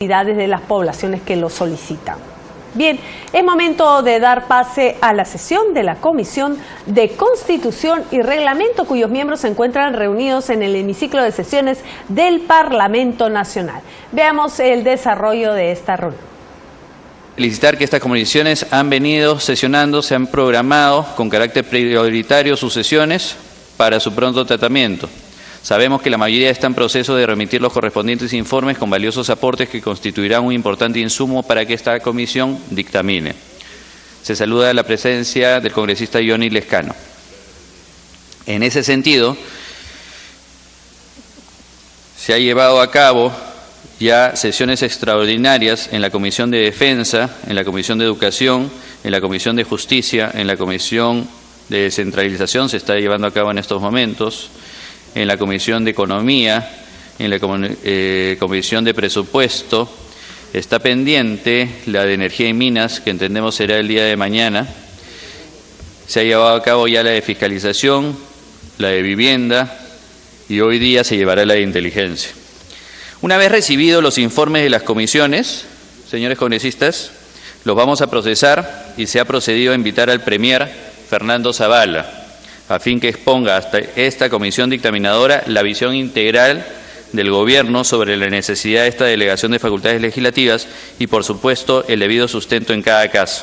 de las poblaciones que lo solicitan. Bien, es momento de dar pase a la sesión de la Comisión de Constitución y Reglamento, cuyos miembros se encuentran reunidos en el hemiciclo de sesiones del Parlamento Nacional. Veamos el desarrollo de esta reunión. Felicitar que estas comisiones han venido sesionando, se han programado con carácter prioritario sus sesiones para su pronto tratamiento. Sabemos que la mayoría está en proceso de remitir los correspondientes informes con valiosos aportes que constituirán un importante insumo para que esta comisión dictamine. Se saluda la presencia del congresista Johnny Lescano. En ese sentido, se ha llevado a cabo ya sesiones extraordinarias en la Comisión de Defensa, en la Comisión de Educación, en la Comisión de Justicia, en la Comisión de Descentralización, se está llevando a cabo en estos momentos, en la Comisión de Economía, en la Comisión de Presupuesto. Está pendiente la de Energía y Minas, que entendemos será el día de mañana. Se ha llevado a cabo ya la de Fiscalización, la de Vivienda y hoy día se llevará la de Inteligencia. Una vez recibidos los informes de las comisiones, señores congresistas, los vamos a procesar y se ha procedido a invitar al Premier Fernando Zavala, a fin que exponga hasta esta comisión dictaminadora la visión integral del Gobierno sobre la necesidad de esta delegación de facultades legislativas y, por supuesto, el debido sustento en cada caso.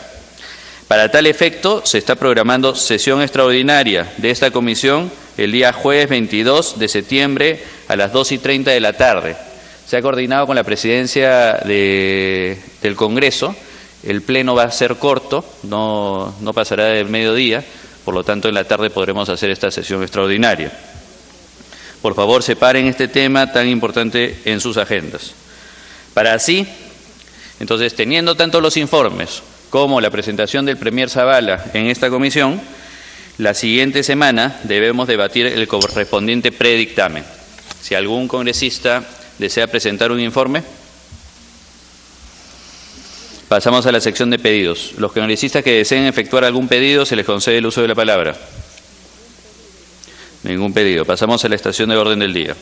Para tal efecto, se está programando sesión extraordinaria de esta comisión el día jueves 22 de septiembre a las 2:30 de la tarde. Se ha coordinado con la presidencia del Congreso. El pleno va a ser corto, no pasará del mediodía. Por lo tanto, en la tarde podremos hacer esta sesión extraordinaria. Por favor, separen este tema tan importante en sus agendas. Para así, entonces, teniendo tanto los informes como la presentación del Premier Zavala en esta comisión, la siguiente semana debemos debatir el correspondiente predictamen. Si algún congresista desea presentar un informe, pasamos a la sección de pedidos. Los congresistas que deseen efectuar algún pedido, se les concede el uso de la palabra. Ningún pedido. Pasamos a la estación de orden del día.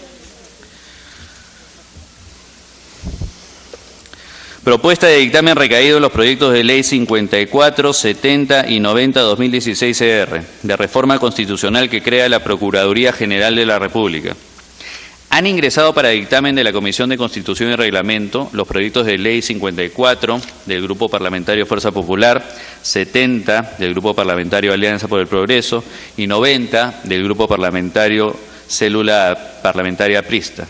Propuesta de dictamen recaído en los proyectos de ley 54, 70 y 90/2016 CR, de reforma constitucional que crea la Procuraduría General de la República. Han ingresado para dictamen de la Comisión de Constitución y Reglamento los proyectos de ley 54 del Grupo Parlamentario Fuerza Popular, 70 del Grupo Parlamentario Alianza por el Progreso y 90 del Grupo Parlamentario Célula Parlamentaria Aprista,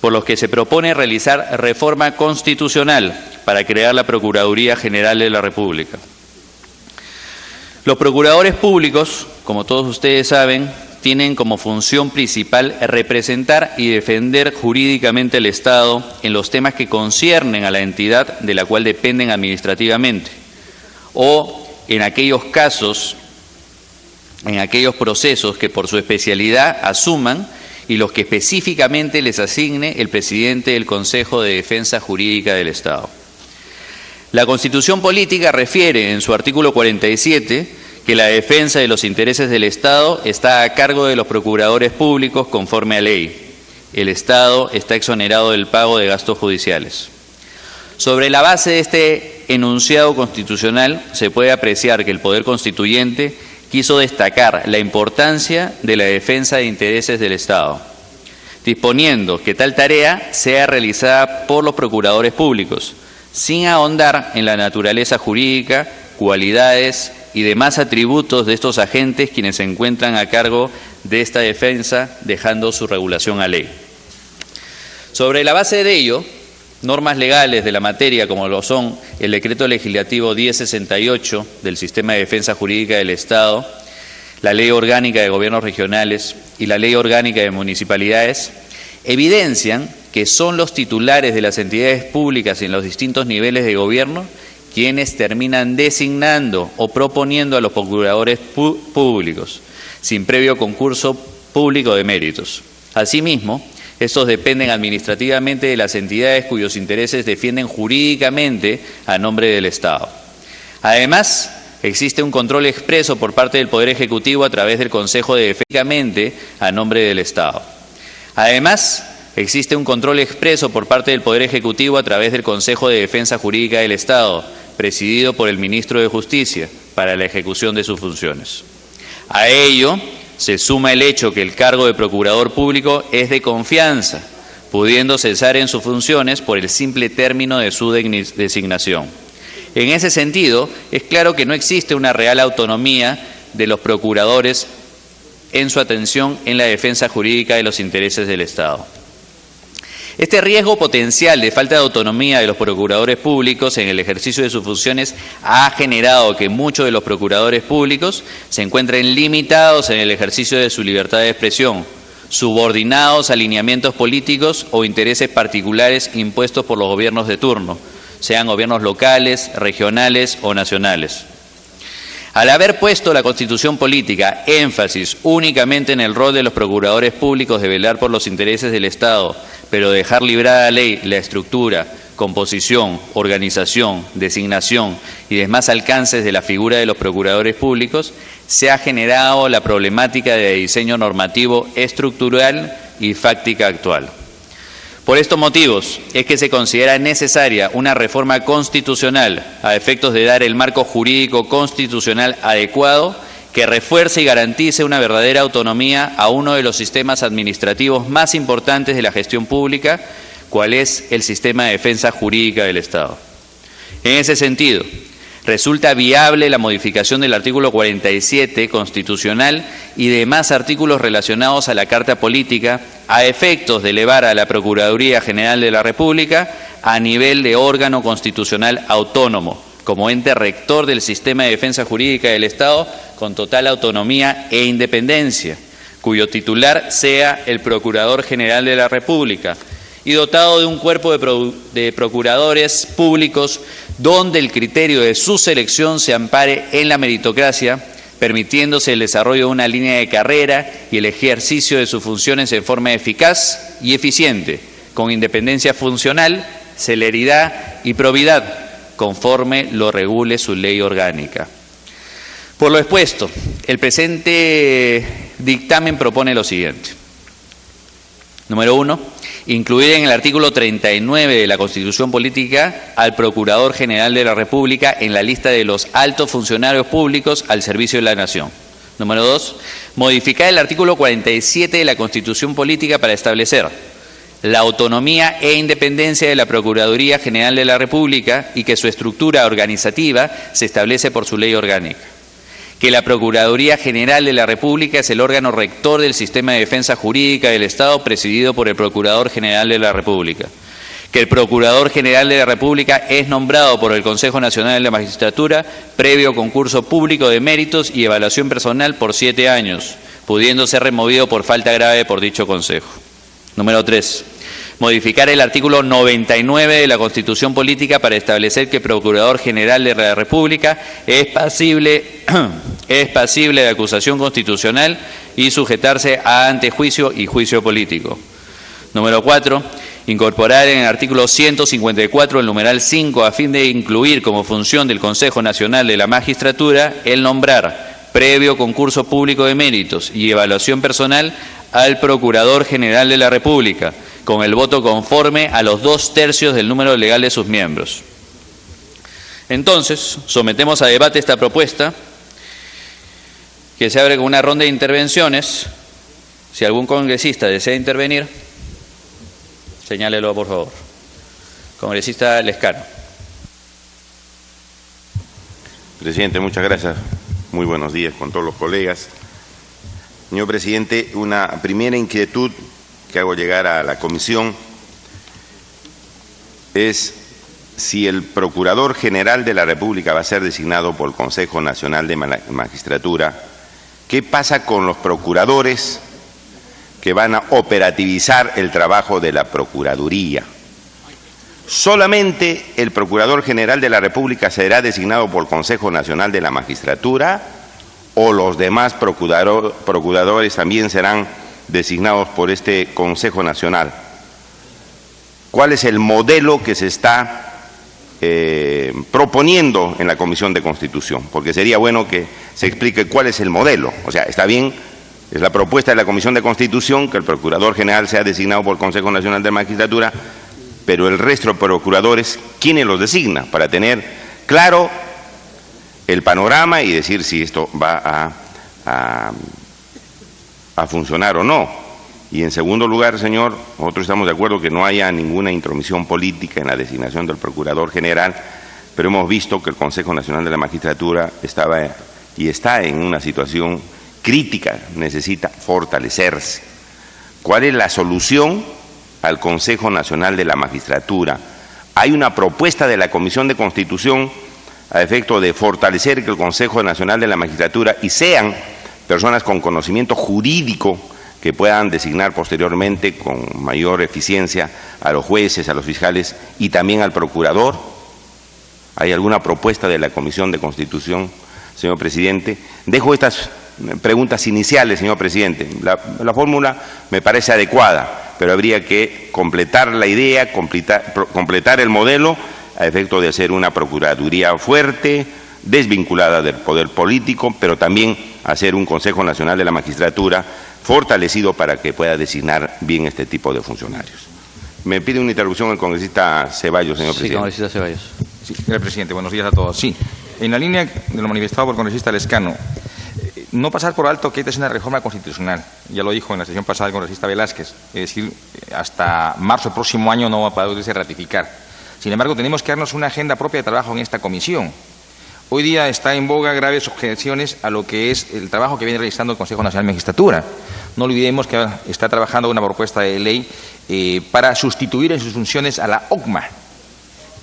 por los que se propone realizar reforma constitucional para crear la Procuraduría General de la República. Los procuradores públicos, como todos ustedes saben, tienen como función principal representar y defender jurídicamente al Estado en los temas que conciernen a la entidad de la cual dependen administrativamente, o en aquellos casos, en aquellos procesos que por su especialidad asuman y los que específicamente les asigne el presidente del Consejo de Defensa Jurídica del Estado. La Constitución Política refiere en su artículo 47 que la defensa de los intereses del Estado está a cargo de los procuradores públicos conforme a ley. El Estado está exonerado del pago de gastos judiciales. Sobre la base de este enunciado constitucional, se puede apreciar que el Poder Constituyente quiso destacar la importancia de la defensa de intereses del Estado, disponiendo que tal tarea sea realizada por los procuradores públicos, sin ahondar en la naturaleza jurídica, cualidades y demás atributos de estos agentes quienes se encuentran a cargo de esta defensa, dejando su regulación a ley. Sobre la base de ello, normas legales de la materia, como lo son el Decreto Legislativo 1068 del Sistema de Defensa Jurídica del Estado, la Ley Orgánica de Gobiernos Regionales y la Ley Orgánica de Municipalidades, evidencian que son los titulares de las entidades públicas en los distintos niveles de gobierno quienes terminan designando o proponiendo a los procuradores públicos, sin previo concurso público de méritos. Asimismo, estos dependen administrativamente de las entidades cuyos intereses defienden jurídicamente a nombre del Estado. Además, existe un control expreso por parte del Poder Ejecutivo a través del Consejo de Defensa a nombre del Estado. Además, existe un control expreso por parte del Poder Ejecutivo a través del Consejo de Defensa Jurídica del Estado, presidido por el Ministro de Justicia, para la ejecución de sus funciones. A ello se suma el hecho que el cargo de Procurador Público es de confianza, pudiendo cesar en sus funciones por el simple término de su designación. En ese sentido, es claro que no existe una real autonomía de los procuradores en su atención en la defensa jurídica de los intereses del Estado. Este riesgo potencial de falta de autonomía de los procuradores públicos en el ejercicio de sus funciones ha generado que muchos de los procuradores públicos se encuentren limitados en el ejercicio de su libertad de expresión, subordinados a alineamientos políticos o intereses particulares impuestos por los gobiernos de turno, sean gobiernos locales, regionales o nacionales. Al haber puesto la Constitución política énfasis únicamente en el rol de los procuradores públicos de velar por los intereses del Estado, pero dejar librada la ley, la estructura, composición, organización, designación y demás alcances de la figura de los procuradores públicos, se ha generado la problemática de diseño normativo estructural y fáctica actual. Por estos motivos es que se considera necesaria una reforma constitucional a efectos de dar el marco jurídico constitucional adecuado que refuerce y garantice una verdadera autonomía a uno de los sistemas administrativos más importantes de la gestión pública, cual es el sistema de defensa jurídica del Estado. En ese sentido, resulta viable la modificación del artículo 47 constitucional y demás artículos relacionados a la Carta Política a efectos de elevar a la Procuraduría General de la República a nivel de órgano constitucional autónomo, como ente rector del sistema de defensa jurídica del Estado con total autonomía e independencia, cuyo titular sea el Procurador General de la República, y dotado de un cuerpo de procuradores públicos donde el criterio de su selección se ampare en la meritocracia, permitiéndose el desarrollo de una línea de carrera y el ejercicio de sus funciones en forma eficaz y eficiente, con independencia funcional, celeridad y probidad, conforme lo regule su ley orgánica. Por lo expuesto, el presente dictamen propone lo siguiente. Número 1. Incluir en el artículo 39 de la Constitución Política al Procurador General de la República en la lista de los altos funcionarios públicos al servicio de la Nación. Número 2. Modificar el artículo 47 de la Constitución Política para establecer la autonomía e independencia de la Procuraduría General de la República y que su estructura organizativa se establece por su ley orgánica. Que la Procuraduría General de la República es el órgano rector del sistema de defensa jurídica del Estado presidido por el Procurador General de la República. Que el Procurador General de la República es nombrado por el Consejo Nacional de la Magistratura previo concurso público de méritos y evaluación personal por 7 años, pudiendo ser removido por falta grave por dicho Consejo. Número 3. Modificar el artículo 99 de la Constitución Política para establecer que el Procurador General de la República es pasible de acusación constitucional y sujetarse a antejuicio y juicio político. Número 4. Incorporar en el artículo 154 el numeral 5 a fin de incluir como función del Consejo Nacional de la Magistratura el nombrar, previo concurso público de méritos y evaluación personal, al Procurador General de la República, con el voto conforme a los 2/3 del número legal de sus miembros. Entonces, sometemos a debate esta propuesta, que se abre con una ronda de intervenciones. Si algún congresista desea intervenir, señálelo, por favor. Congresista Lescano. Presidente, muchas gracias. Muy buenos días con todos los colegas. Señor presidente, una primera inquietud que hago llegar a la comisión es si el Procurador General de la República va a ser designado por el Consejo Nacional de Magistratura. ¿Qué pasa con los procuradores que van a operativizar el trabajo de la Procuraduría? ¿Solamente el Procurador General de la República será designado por el Consejo Nacional de la Magistratura o los demás procuradores también serán designados por este Consejo Nacional? ¿Cuál es el modelo que se está proponiendo en la Comisión de Constitución? Porque sería bueno que se explique cuál es el modelo. O sea, está bien Es la propuesta de la Comisión de Constitución que el Procurador General sea designado por el Consejo Nacional de Magistratura, pero el resto de procuradores, ¿quiénes los designa? Para tener claro el panorama y decir si esto va a funcionar o no. Y en segundo lugar, señor, nosotros estamos de acuerdo que no haya ninguna intromisión política en la designación del Procurador General, pero hemos visto que el Consejo Nacional de la Magistratura estaba y está en una situación crítica, necesita fortalecerse. ¿Cuál es la solución al Consejo Nacional de la Magistratura? Hay una propuesta de la Comisión de Constitución a efecto de fortalecer que el Consejo Nacional de la Magistratura y sean personas con conocimiento jurídico que puedan designar posteriormente con mayor eficiencia a los jueces, a los fiscales y también al procurador. ¿Hay alguna propuesta de la Comisión de Constitución, señor presidente? Dejo estas preguntas iniciales, señor presidente. La fórmula me parece adecuada, pero habría que completar la idea, completar el modelo a efecto de hacer una procuraduría fuerte, desvinculada del poder político, pero también hacer un Consejo Nacional de la Magistratura fortalecido para que pueda designar bien este tipo de funcionarios. Me pide una interrupción el congresista Ceballos, señor presidente. Sí, congresista Ceballos. Sí, señor presidente, buenos días a todos. Sí, en la línea de lo manifestado por el congresista Lescano, no pasar por alto que esta es una reforma constitucional. Ya lo dijo en la sesión pasada el congresista Velázquez. Es decir, hasta marzo del próximo año no va a poderse ratificar. Sin embargo, tenemos que darnos una agenda propia de trabajo en esta comisión. Hoy día está en boga graves objeciones a lo que es el trabajo que viene realizando el Consejo Nacional de Magistratura. No olvidemos que está trabajando una propuesta de ley para sustituir en sus funciones a la OCMA.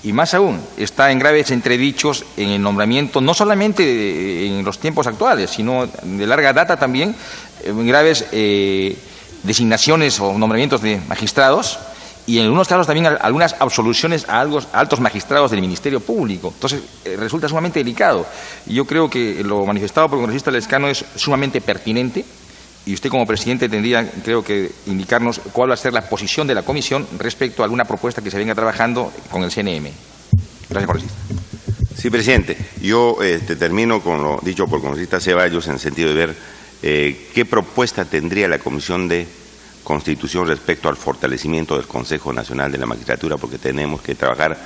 Y más aún, está en graves entredichos en el nombramiento, no solamente en los tiempos actuales, sino de larga data también, en graves designaciones o nombramientos de magistrados y en algunos casos también algunas absoluciones a altos magistrados del Ministerio Público. Entonces, resulta sumamente delicado. Y yo creo que lo manifestado por el congresista Lescano es sumamente pertinente y usted como presidente tendría, creo que, indicarnos cuál va a ser la posición de la comisión respecto a alguna propuesta que se venga trabajando con el CNM. Gracias, congresista. Sí, presidente. Yo termino con lo dicho por el congresista Ceballos en el sentido de ver qué propuesta tendría la Comisión de Constitución respecto al fortalecimiento del Consejo Nacional de la Magistratura, porque tenemos que trabajar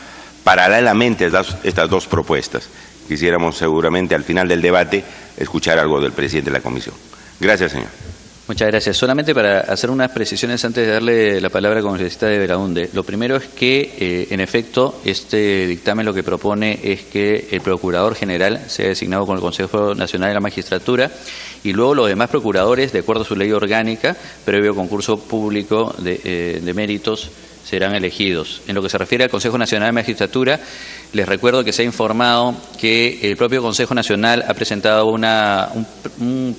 paralelamente estas dos propuestas. Quisiéramos seguramente al final del debate escuchar algo del presidente de la comisión. Gracias, señor. Muchas gracias. Solamente para hacer unas precisiones antes de darle la palabra al congresista de Belaunde. Lo primero es que, en efecto, este dictamen lo que propone es que el Procurador General sea designado con el Consejo Nacional de la Magistratura y luego los demás procuradores, de acuerdo a su ley orgánica, previo concurso público de méritos, serán elegidos. En lo que se refiere al Consejo Nacional de Magistratura, les recuerdo que se ha informado que el propio Consejo Nacional ha presentado un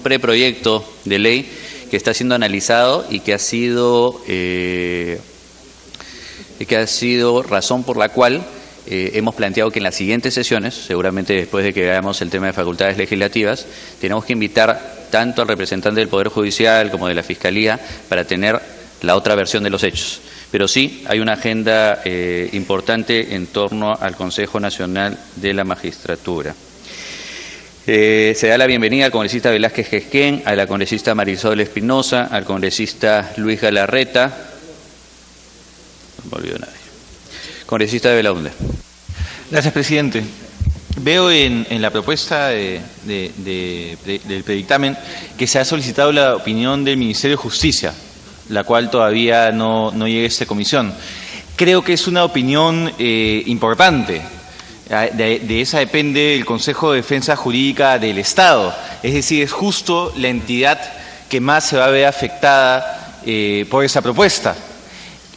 preproyecto de ley que está siendo analizado y que ha sido razón por la cual hemos planteado que en las siguientes sesiones, seguramente después de que veamos el tema de facultades legislativas, tenemos que invitar tanto al representante del Poder Judicial como de la Fiscalía para tener la otra versión de los hechos. Pero sí hay una agenda importante en torno al Consejo Nacional de la Magistratura. Se da la bienvenida al congresista Velázquez Gesquén, a la congresista Marisol Espinosa, al congresista Luis Galarreta. No me olvido nadie. Congresista de Belaunde. Gracias, presidente. Veo en la propuesta del predictamen que se ha solicitado la opinión del Ministerio de Justicia, la cual todavía no llega a esta comisión. Creo que es una opinión importante. De esa depende el Consejo de Defensa Jurídica del Estado. Es decir, es justo la entidad que más se va a ver afectada por esa propuesta.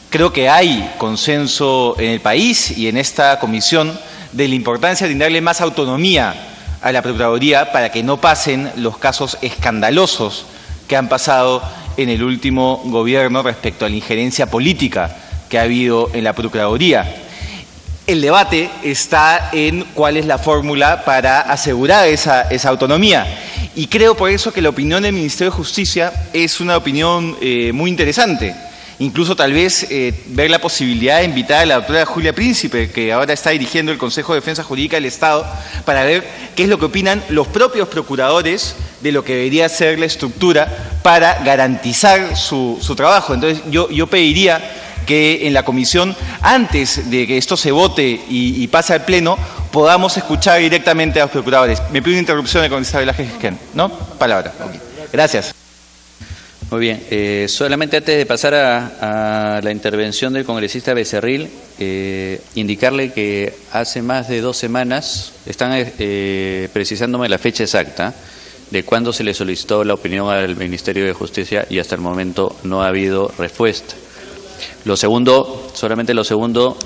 Creo que hay consenso en el país y en esta comisión de la importancia de darle más autonomía a la Procuraduría para que no pasen los casos escandalosos que han pasado en el último gobierno respecto a la injerencia política que ha habido en la Procuraduría. El debate está en cuál es la fórmula para asegurar esa autonomía. Y creo por eso que la opinión del Ministerio de Justicia es una opinión muy interesante. incluso tal vez ver la posibilidad de invitar a la doctora Julia Príncipe, que ahora está dirigiendo el Consejo de Defensa Jurídica del Estado, para ver qué es lo que opinan los propios procuradores de lo que debería ser la estructura para garantizar su trabajo. Entonces yo pediría que en la comisión, antes de que esto se vote y pase al Pleno, podamos escuchar directamente a los procuradores. Me pido una interrupción del congresista Velázquez, ¿no? Palabra. Okay. Gracias. Muy bien. Solamente antes de pasar a la intervención del congresista Becerril, indicarle que hace más de 2 semanas están precisándome la fecha exacta de cuándo se le solicitó la opinión al Ministerio de Justicia y hasta el momento no ha habido respuesta. Solamente lo segundo,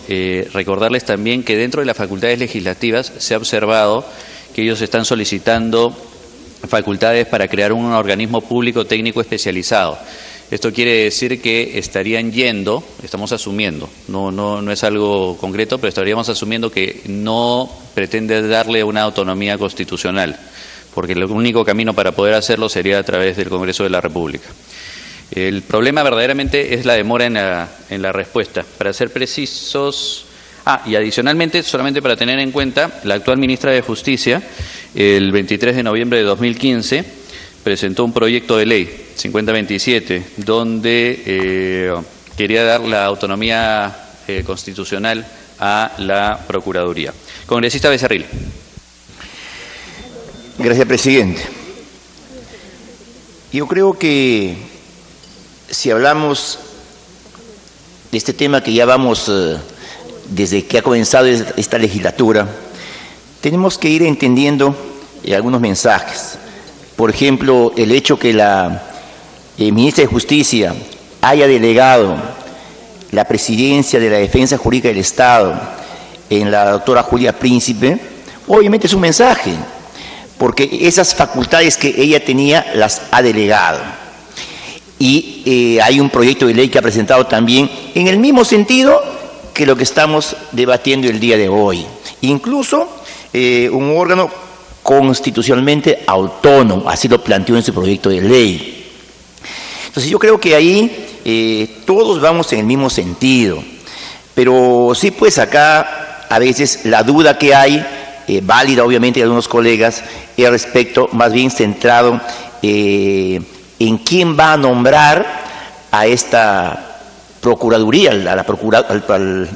recordarles también que dentro de las facultades legislativas se ha observado que ellos están solicitando facultades para crear un organismo público técnico especializado. Esto quiere decir que estarían yendo, estamos asumiendo, no es algo concreto, pero estaríamos asumiendo que no pretende darle una autonomía constitucional, porque el único camino para poder hacerlo sería a través del Congreso de la República. El problema verdaderamente es la demora en la respuesta. Para ser precisos, y adicionalmente, solamente para tener en cuenta, la actual ministra de Justicia, el 23 de noviembre de 2015, presentó un proyecto de ley, 5027, donde quería dar la autonomía constitucional a la Procuraduría. Congresista Becerril. Gracias, presidente. Yo creo que si hablamos de este tema que ya vamos desde que ha comenzado esta legislatura, tenemos que ir entendiendo algunos mensajes. Por ejemplo, el hecho que la ministra de Justicia haya delegado la presidencia de la Defensa Jurídica del Estado en la doctora Julia Príncipe, obviamente es un mensaje, porque esas facultades que ella tenía las ha delegado. Y hay un proyecto de ley que ha presentado también en el mismo sentido que lo que estamos debatiendo el día de hoy. Incluso un órgano constitucionalmente autónomo, así lo planteó en su proyecto de ley. Entonces yo creo que ahí todos vamos en el mismo sentido, pero sí, pues acá a veces la duda que hay, válida obviamente de algunos colegas, es respecto más bien centrado en quién va a nombrar a esta Procuraduría, al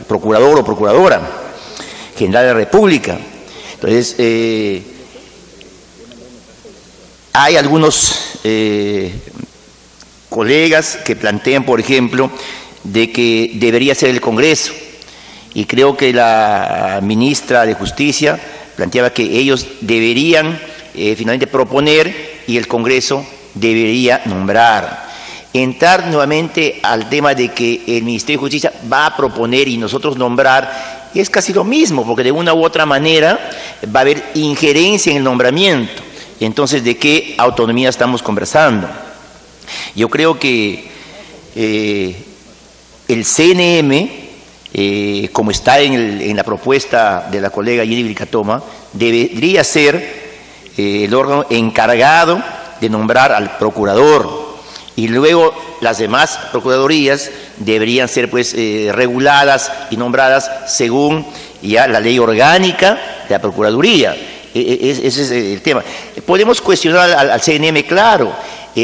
procurador o procuradora general de la República. Entonces, hay algunos colegas que plantean, por ejemplo, de que debería ser el Congreso, y creo que la ministra de Justicia planteaba que ellos deberían finalmente proponer y el Congreso debería nombrar. Entrar nuevamente al tema de que el Ministerio de Justicia va a proponer y nosotros nombrar es casi lo mismo, porque de una u otra manera va a haber injerencia en el nombramiento. Entonces, ¿de qué autonomía estamos conversando? Yo creo que el CNM, como está en la propuesta de la colega Jenny Vilcatoma, debería ser el órgano encargado de nombrar al procurador, y luego las demás procuradurías deberían ser pues reguladas y nombradas según ya la ley orgánica de la Procuraduría. Ese es el tema. Podemos cuestionar al CNM, claro,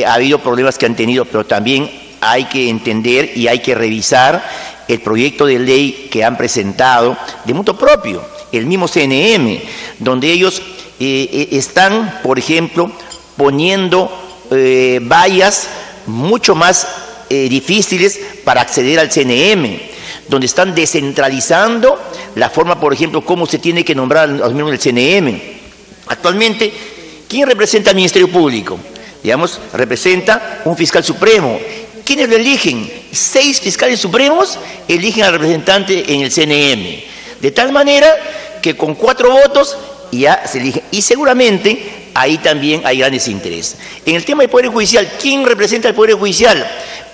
ha habido problemas que han tenido, pero también hay que entender y hay que revisar el proyecto de ley que han presentado de motu propio, el mismo CNM, donde ellos están, por ejemplo, poniendo vallas mucho más difíciles para acceder al CNM, donde están descentralizando la forma, por ejemplo, cómo se tiene que nombrar a los miembros del CNM. Actualmente, ¿quién representa al Ministerio Público? Digamos, representa un fiscal supremo. ¿Quiénes lo eligen? 6 fiscales supremos eligen al representante en el CNM. De tal manera que con 4 votos ya se elige. Y seguramente ahí también hay grandes intereses. En el tema del Poder Judicial, ¿quién representa al Poder Judicial?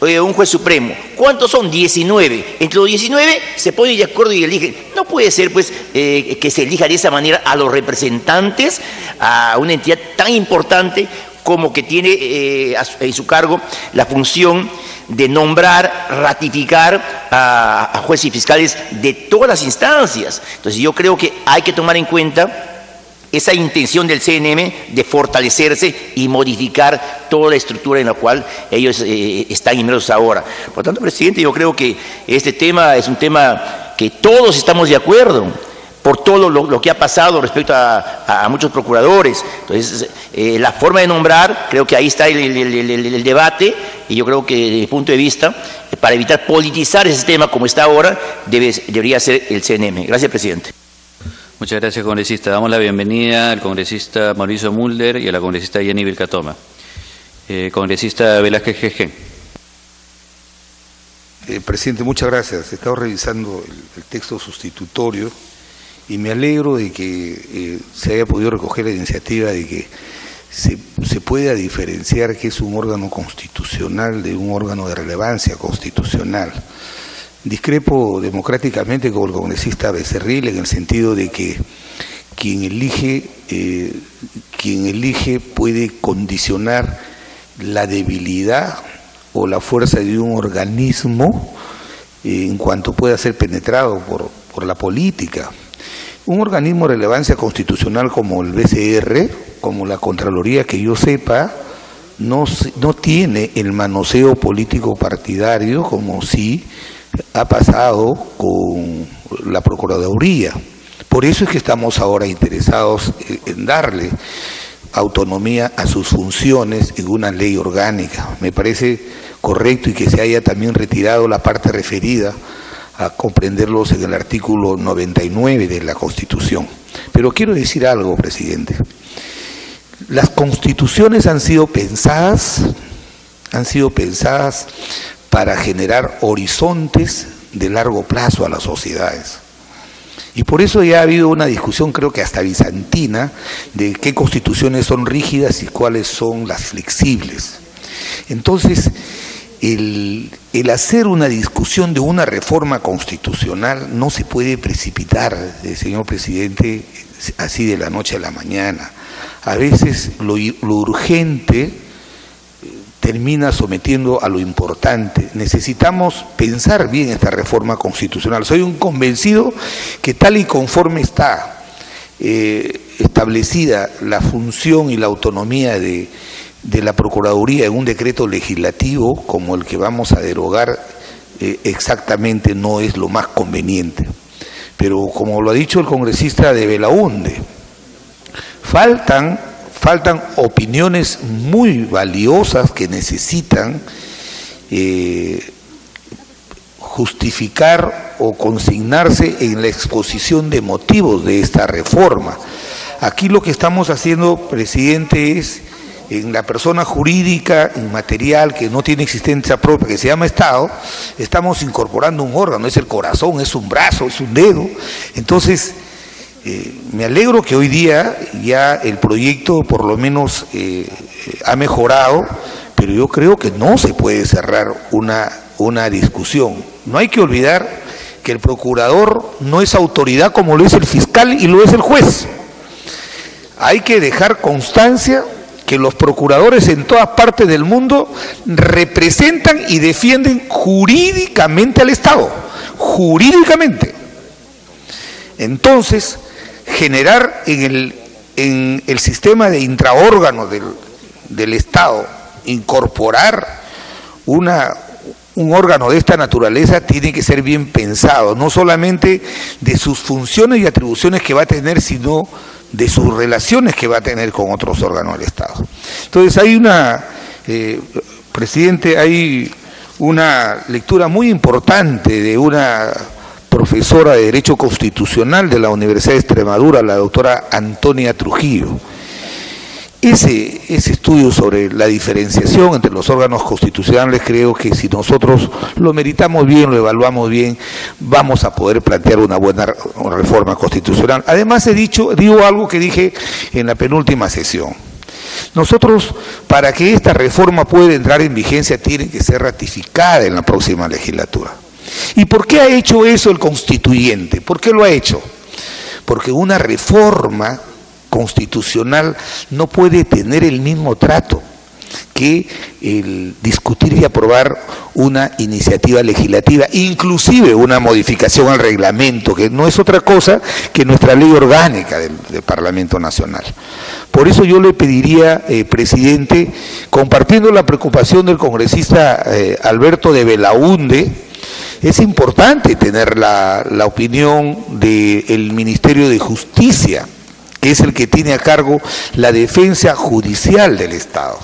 Un juez supremo. ¿Cuántos son? 19. Entre los 19 se ponen de acuerdo y eligen. No puede ser, pues, que se elija de esa manera a los representantes, a una entidad tan importante como que tiene en su cargo la función de nombrar ratificar a jueces y fiscales de todas las instancias. Entonces yo creo que hay que tomar en cuenta esa intención del CNM de fortalecerse y modificar toda la estructura en la cual ellos están inmersos ahora. Por tanto, presidente, yo creo que este tema es un tema que todos estamos de acuerdo por todo lo que ha pasado respecto a muchos procuradores. Entonces, la forma de nombrar, creo que ahí está el debate, y yo creo que desde mi punto de vista, para evitar politizar ese tema como está ahora, debería ser el CNM. Gracias, presidente. Muchas gracias, congresista. Damos la bienvenida al congresista Mauricio Mulder y a la congresista Jenny Vilcatoma. Congresista Velázquez Jeje. Presidente, muchas gracias. He estado revisando el texto sustitutorio y me alegro de que se haya podido recoger la iniciativa de que se pueda diferenciar qué es un órgano constitucional de un órgano de relevancia constitucional. Discrepo democráticamente con el congresista Becerril en el sentido de que quien elige puede condicionar la debilidad o la fuerza de un organismo en cuanto pueda ser penetrado por la política. Un organismo de relevancia constitucional como el BCR, como la Contraloría, que yo sepa, no tiene el manoseo político partidario como sí ha pasado con la Procuraduría. Por eso es que estamos ahora interesados en darle autonomía a sus funciones en una ley orgánica. Me parece correcto y que se haya también retirado la parte referida a comprenderlos en el artículo 99 de la Constitución. Pero quiero decir algo, presidente. Las constituciones han sido pensadas para generar horizontes de largo plazo a las sociedades. Y por eso ya ha habido una discusión, creo que hasta bizantina, de qué constituciones son rígidas y cuáles son las flexibles. Entonces, el hacer una discusión de una reforma constitucional no se puede precipitar, señor presidente, así de la noche a la mañana. A veces lo urgente termina sometiendo a lo importante. Necesitamos pensar bien esta reforma constitucional. Soy un convencido que tal y conforme está establecida la función y la autonomía de la Procuraduría en un decreto legislativo como el que vamos a derogar, exactamente no es lo más conveniente. Pero como lo ha dicho el congresista de Belaúnde, faltan opiniones muy valiosas que necesitan justificar o consignarse en la exposición de motivos de esta reforma. Aquí lo que estamos haciendo, presidente, es en la persona jurídica inmaterial que no tiene existencia propia, que se llama Estado, estamos incorporando un órgano, es el corazón, es un brazo, es un dedo. Entonces, me alegro que hoy día ya el proyecto por lo menos ha mejorado, pero yo creo que no se puede cerrar una discusión. No hay que olvidar que el procurador no es autoridad como lo es el fiscal y lo es el juez. Hay que dejar constancia que los procuradores en todas partes del mundo representan y defienden jurídicamente al Estado, jurídicamente. Entonces, generar en el sistema de intraórganos del Estado, incorporar un órgano de esta naturaleza tiene que ser bien pensado, no solamente de sus funciones y atribuciones que va a tener, sino de sus relaciones que va a tener con otros órganos del Estado. Entonces presidente, hay una lectura muy importante de una profesora de Derecho Constitucional de la Universidad de Extremadura, la doctora Antonia Trujillo. Ese estudio sobre la diferenciación entre los órganos constitucionales, creo que si nosotros lo meditamos bien, lo evaluamos bien, vamos a poder plantear una buena reforma constitucional. Además digo algo que dije en la penúltima sesión. Nosotros, para que esta reforma pueda entrar en vigencia, tiene que ser ratificada en la próxima legislatura. ¿Y por qué ha hecho eso el constituyente? ¿Por qué lo ha hecho? Porque una reforma constitucional no puede tener el mismo trato que el discutir y aprobar una iniciativa legislativa, inclusive una modificación al reglamento, que no es otra cosa que nuestra ley orgánica del Parlamento Nacional. Por eso yo le pediría, presidente, compartiendo la preocupación del congresista Alberto de Belaúnde, es importante tener la opinión del Ministerio de Justicia, que es el que tiene a cargo la defensa judicial del Estado.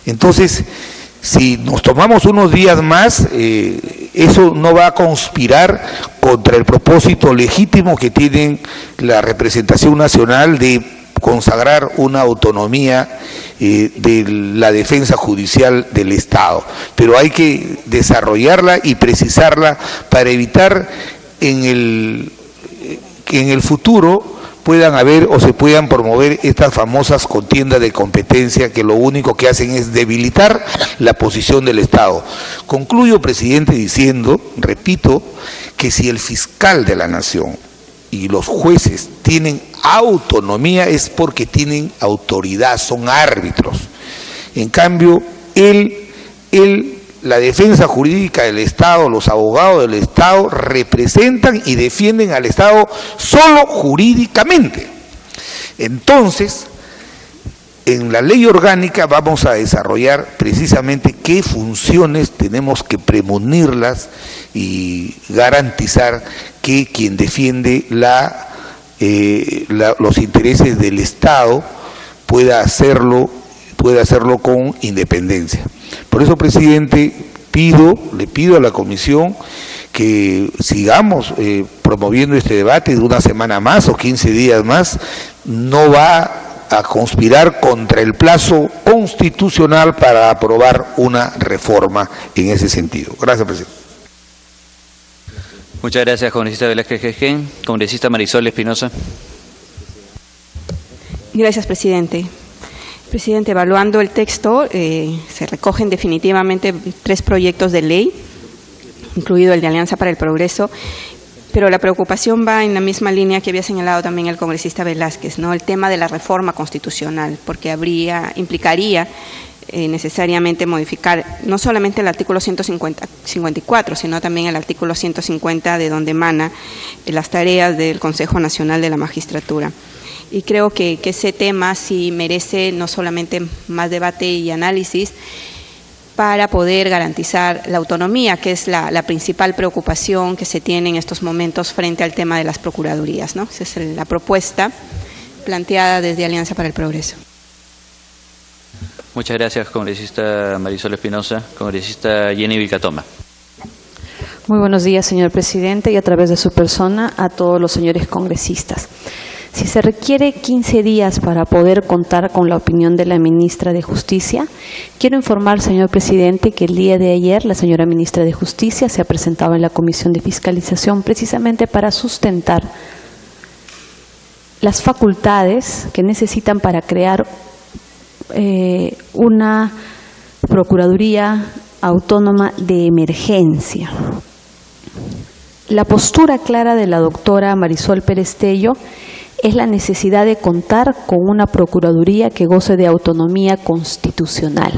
Entonces, si nos tomamos unos días más, eso no va a conspirar contra el propósito legítimo que tiene la representación nacional de consagrar una autonomía de la defensa judicial del Estado. Pero hay que desarrollarla y precisarla para evitar que en el futuro puedan haber o se puedan promover estas famosas contiendas de competencia que lo único que hacen es debilitar la posición del Estado. Concluyo, presidente, diciendo, repito, que si el fiscal de la Nación y los jueces tienen autonomía es porque tienen autoridad, son árbitros. En cambio, la defensa jurídica del Estado, los abogados del Estado representan y defienden al Estado solo jurídicamente. Entonces, en la ley orgánica vamos a desarrollar precisamente qué funciones tenemos que premunirlas y garantizar que quien defiende los intereses del Estado pueda hacerlo con independencia. Por eso, presidente, le pido a la comisión que sigamos promoviendo este debate de una semana más o 15 días más. No va a conspirar contra el plazo constitucional para aprobar una reforma en ese sentido. Gracias, presidente. Muchas gracias, congresista Velázquez Jejen. Congresista Marisol Espinosa. Gracias, presidente. Presidente, evaluando el texto, se recogen definitivamente 3 proyectos de ley, incluido el de Alianza para el Progreso, pero la preocupación va en la misma línea que había señalado también el congresista Velázquez, ¿no? El tema de la reforma constitucional, porque implicaría necesariamente modificar no solamente el artículo 154, sino también el artículo 150, de donde emana las tareas del Consejo Nacional de la Magistratura. Y creo que ese tema sí merece no solamente más debate y análisis para poder garantizar la autonomía, que es la principal preocupación que se tiene en estos momentos frente al tema de las procuradurías, ¿no? Esa es la propuesta planteada desde Alianza para el Progreso. Muchas gracias, congresista Marisol Espinosa. Congresista Jenny Vilcatoma. Muy buenos días, señor presidente, y a través de su persona a todos los señores congresistas. Si se requiere 15 días para poder contar con la opinión de la ministra de Justicia, quiero informar, señor presidente, que el día de ayer la señora ministra de Justicia se ha presentado en la Comisión de Fiscalización precisamente para sustentar las facultades que necesitan para crear una Procuraduría Autónoma de Emergencia. La postura clara de la doctora Marisol Pérez Tello es la necesidad de contar con una Procuraduría que goce de autonomía constitucional.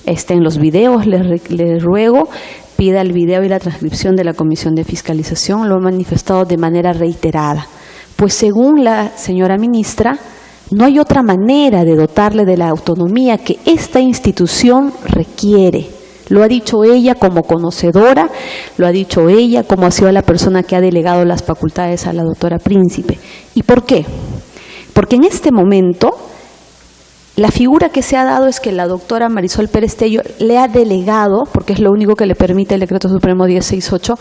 En los videos, les ruego, pida el video y la transcripción de la Comisión de Fiscalización, lo ha manifestado de manera reiterada. Pues según la señora ministra, no hay otra manera de dotarle de la autonomía que esta institución requiere. Lo ha dicho ella como conocedora, lo ha dicho ella como ha sido la persona que ha delegado las facultades a la doctora Príncipe. ¿Y por qué? Porque en este momento la figura que se ha dado es que la doctora Marisol Pérez Tello le ha delegado, porque es lo único que le permite el Decreto Supremo 1068,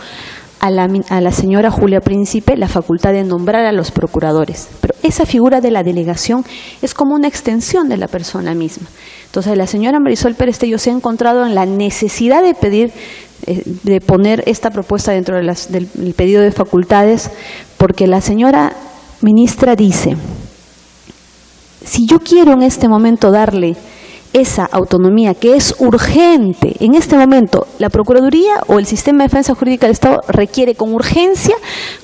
a la señora Julia Príncipe la facultad de nombrar a los procuradores. Pero esa figura de la delegación es como una extensión de la persona misma. Entonces la señora Marisol Pérez Tello se ha encontrado en la necesidad de pedir, de poner esta propuesta dentro de del pedido de facultades, porque la señora ministra dice: si yo quiero en este momento darle esa autonomía que es urgente. En este momento, la Procuraduría o el Sistema de Defensa Jurídica del Estado requiere con urgencia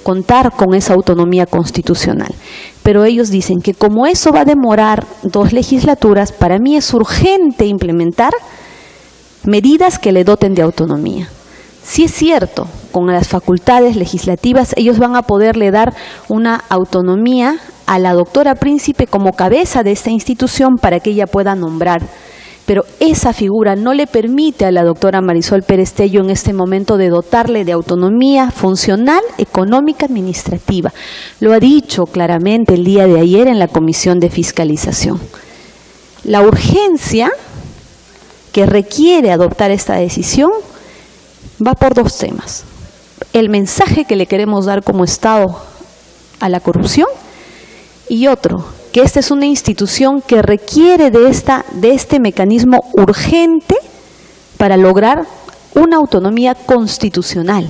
contar con esa autonomía constitucional. Pero ellos dicen que como eso va a demorar 2 legislaturas, para mí es urgente implementar medidas que le doten de autonomía. Sí es cierto, con las facultades legislativas ellos van a poderle dar una autonomía a la doctora Príncipe como cabeza de esta institución para que ella pueda nombrar. Pero esa figura no le permite a la doctora Marisol Pérez Tello en este momento de dotarle de autonomía funcional, económica, administrativa. Lo ha dicho claramente el día de ayer en la Comisión de Fiscalización. La urgencia que requiere adoptar esta decisión va por 2 temas. El mensaje que le queremos dar como Estado a la corrupción y otro, que esta es una institución que requiere de este mecanismo urgente para lograr una autonomía constitucional.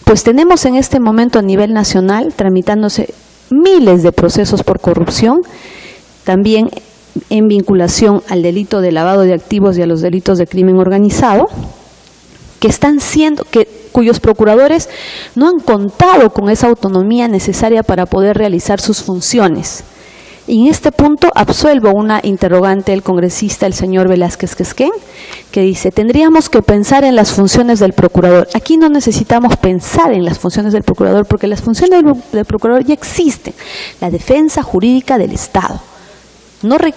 Pues tenemos en este momento a nivel nacional tramitándose miles de procesos por corrupción, también en vinculación al delito de lavado de activos y a los delitos de crimen organizado, cuyos procuradores no han contado con esa autonomía necesaria para poder realizar sus funciones. Y en este punto absuelvo una interrogante del congresista, el señor Velázquez Quesquén, que dice, tendríamos que pensar en las funciones del procurador. Aquí no necesitamos pensar en las funciones del procurador, porque las funciones del procurador ya existen. La defensa jurídica del Estado.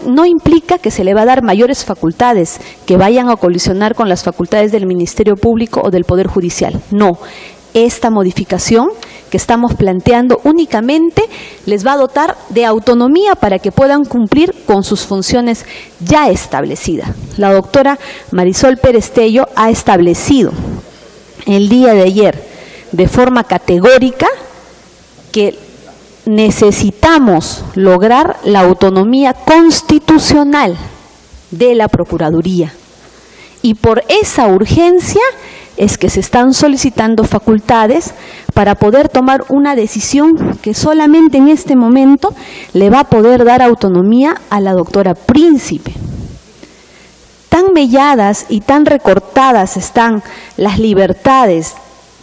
No implica que se le va a dar mayores facultades que vayan a colisionar con las facultades del Ministerio Público o del Poder Judicial. No, esta modificación que estamos planteando únicamente les va a dotar de autonomía para que puedan cumplir con sus funciones ya establecidas. La doctora Marisol Pérez Tello ha establecido el día de ayer de forma categórica que necesitamos lograr la autonomía constitucional de la Procuraduría. Y por esa urgencia es que se están solicitando facultades para poder tomar una decisión que solamente en este momento le va a poder dar autonomía a la doctora Príncipe. Tan melladas y tan recortadas están las libertades